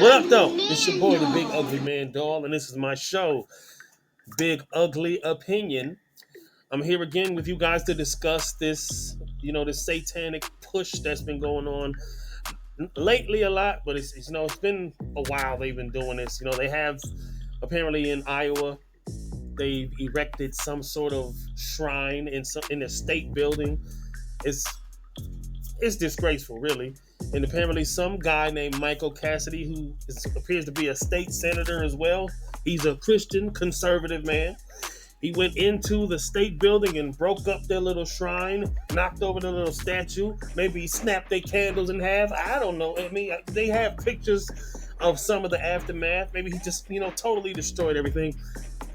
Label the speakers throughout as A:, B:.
A: What up, though? It's your boy, the Big Ugly Man Doll, and this is my show, Big Ugly Opinion. I'm here again with you guys to discuss this, this satanic push that's been going on lately a lot, but it's been a while they've been doing this. They have apparently in Iowa, they've erected some sort of shrine in a state building. It's it's disgraceful, really. And apparently, some guy named Michael Cassidy, appears to be a state senator as well, he's a Christian conservative man. He went into the state building and broke up their little shrine, knocked over the little statue. Maybe he snapped their candles in half. I don't know. I mean, they have pictures of some of the aftermath. Maybe he just, totally destroyed everything.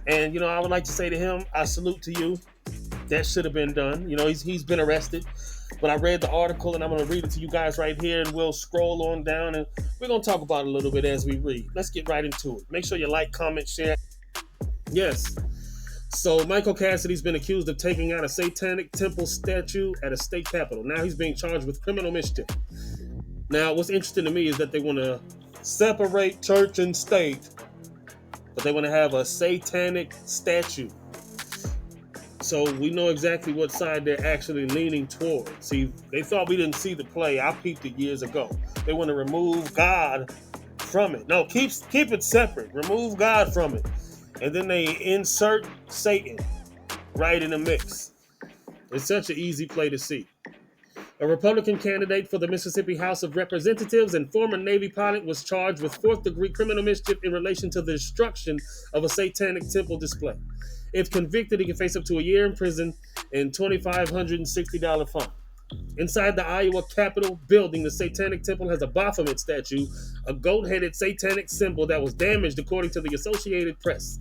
A: And, I would like to say to him, I salute to you. That should have been done. He's been arrested. But I read the article and I'm going to read it to you guys right here, and we'll scroll on down and we're going to talk about it a little bit as we read. Let's get right into it. Make sure you like, comment, share. Yes. So Michael Cassidy's been accused of taking out a satanic temple statue at a state capitol. Now he's being charged with criminal mischief. Now, what's interesting to me is that they want to separate church and state, but they want to have a satanic statue. So we know exactly what side they're actually leaning toward. See, they thought we didn't see the play. I peeped it years ago. They want to remove God from it. No, keep it separate. Remove God from it. And then they insert Satan right in the mix. It's such an easy play to see. A Republican candidate for the Mississippi House of Representatives and former Navy pilot was charged with fourth-degree criminal mischief in relation to the destruction of a satanic temple display. If convicted, he can face up to a year in prison and $2,560 fine. Inside the Iowa Capitol building, the Satanic Temple has a Baphomet statue, a goat-headed satanic symbol that was damaged, according to the Associated Press.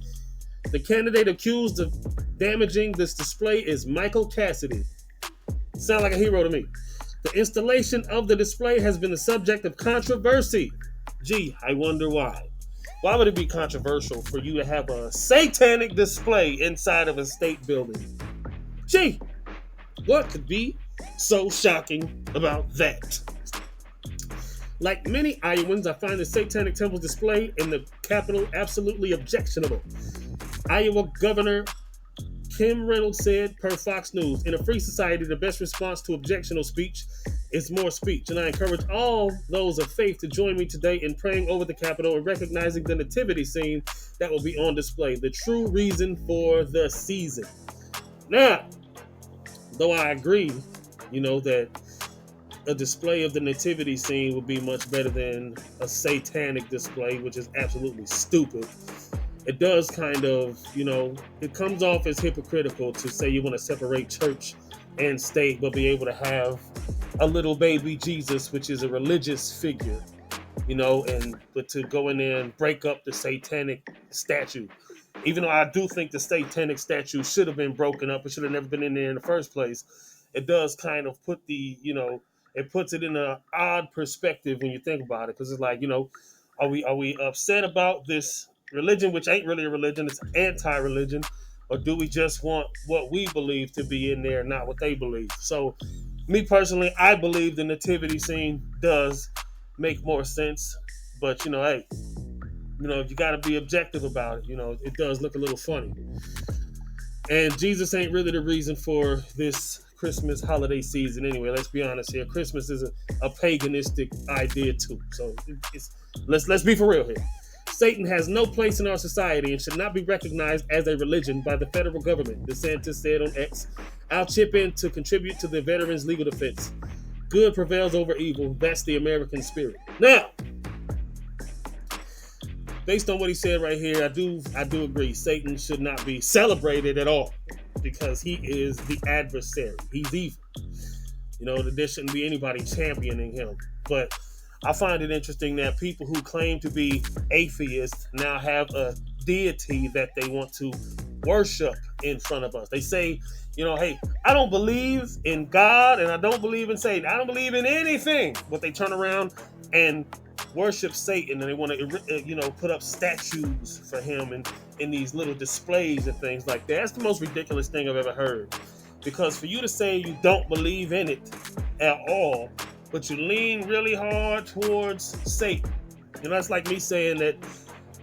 A: The candidate accused of damaging this display is Michael Cassidy. Sound like a hero to me. The installation of the display has been the subject of controversy. Gee, I wonder why. Why would it be controversial for you to have a satanic display inside of a state building? Gee, what could be so shocking about that? Like many Iowans, I find the Satanic Temple display in the Capitol absolutely objectionable. Iowa Governor Kim Reynolds said, per Fox News, in a free society, the best response to objectionable speech is more speech. And I encourage all those of faith to join me today in praying over the Capitol and recognizing the nativity scene that will be on display, the true reason for the season. Now, though I agree, that a display of the nativity scene would be much better than a satanic display, which is absolutely stupid. It does kind of, it comes off as hypocritical to say you want to separate church and state, but be able to have a little baby Jesus, which is a religious figure, but to go in there and break up the satanic statue. Even though I do think the satanic statue should have been broken up, it should have never been in there in the first place. It does kind of put it puts it in an odd perspective when you think about it, because it's like, are we upset about this religion, which ain't really a religion, it's anti-religion, or do we just want what we believe to be in there, not what they believe? So, me personally, I believe the nativity scene does make more sense, but hey, if you got to be objective about it, it does look a little funny. And Jesus ain't really the reason for this Christmas holiday season anyway. Let's be honest here. Christmas is a paganistic idea too. So let's be for real here. Satan has no place in our society and should not be recognized as a religion by the federal government, DeSantis said on X. I'll chip in to contribute to the veterans' legal defense. Good prevails over evil. That's the American spirit. Now, based on what he said right here, I do agree. Satan should not be celebrated at all because he is the adversary. He's evil. There shouldn't be anybody championing him. But I find it interesting that people who claim to be atheists now have a deity that they want to worship in front of us. They say, hey, I don't believe in God and I don't believe in Satan. I don't believe in anything. But they turn around and worship Satan, and they want to, put up statues for him and in these little displays and things like that. That's the most ridiculous thing I've ever heard. Because for you to say you don't believe in it at all, but you lean really hard towards Satan, You know, that's like me saying that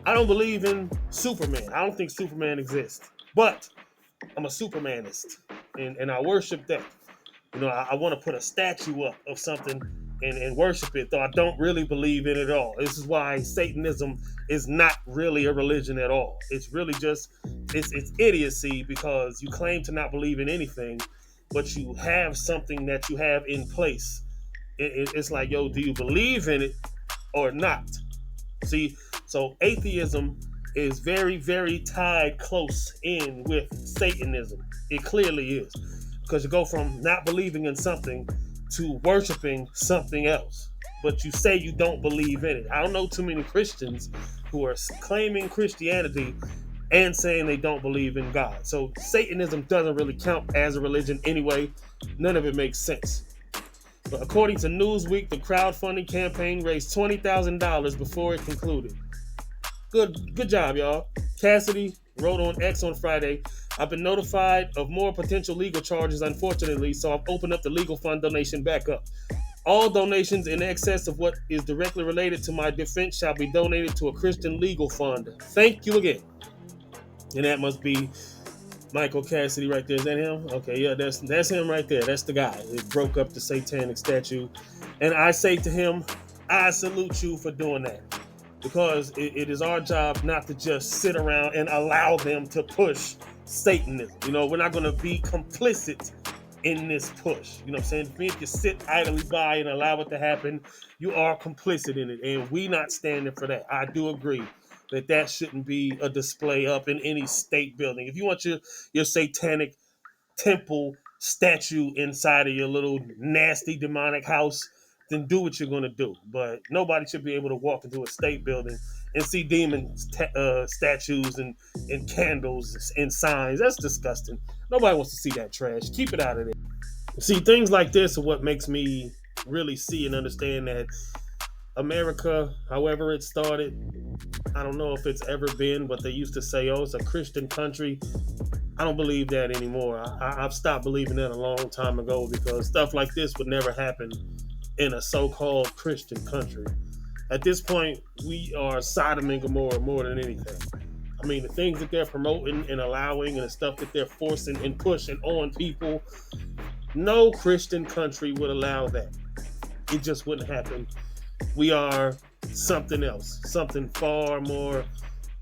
A: I don't believe in Superman. I don't think Superman exists. But I'm a Supermanist. And I worship that. You know, I want to put a statue up of something and worship it, though I don't really believe in it at all. This is why Satanism is not really a religion at all. It's really just it's idiocy because you claim to not believe in anything, but you have something that you have in place. It's like, yo, do you believe in it or not? See, so atheism is very, very tied close in with Satanism. It clearly is. Because you go from not believing in something to worshiping something else. But you say you don't believe in it. I don't know too many Christians who are claiming Christianity and saying they don't believe in God. So Satanism doesn't really count as a religion anyway. None of it makes sense. But according to Newsweek, the crowdfunding campaign raised $20,000 before it concluded. Good job, y'all. Cassidy wrote on X on Friday, I've been notified of more potential legal charges, unfortunately, so I've opened up the legal fund donation back up. All donations in excess of what is directly related to my defense shall be donated to a Christian legal fund. Thank you again. And that must be Michael Cassidy right there. Is that him? Okay, yeah, that's him right there. That's the guy who broke up the satanic statue. And I say to him, I salute you for doing that. Because it is our job not to just sit around and allow them to push Satanism. You know, we're not going to be complicit in this push. You know what I'm saying? If you sit idly by and allow it to happen, you are complicit in it. And we not standing for that. I do agree that shouldn't be a display up in any state building. If you want your satanic temple statue inside of your little nasty demonic house, then do what you're going to do. But nobody should be able to walk into a state building and see demon statues and candles and signs. That's disgusting. Nobody wants to see that trash. Keep it out of there. See, things like this are what makes me really see and understand that America, however it started, I don't know if it's ever been what they used to say, oh, it's a Christian country. I don't believe that anymore. I've stopped believing that a long time ago because stuff like this would never happen in a so-called Christian country. At this point, we are Sodom and Gomorrah more than anything. I mean, the things that they're promoting and allowing and the stuff that they're forcing and pushing on people, no Christian country would allow that. It just wouldn't happen. We are something else, something far more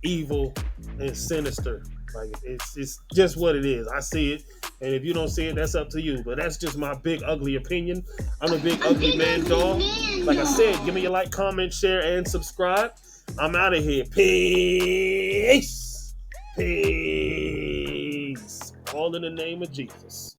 A: evil and sinister. Like it's just what it is. I see it, and if you don't see it, that's up to you. But that's just my big ugly opinion. I'm a big ugly man, dog. Like I said, give me a like, comment, share, and subscribe. I'm out of here. Peace. Peace. All in the name of Jesus.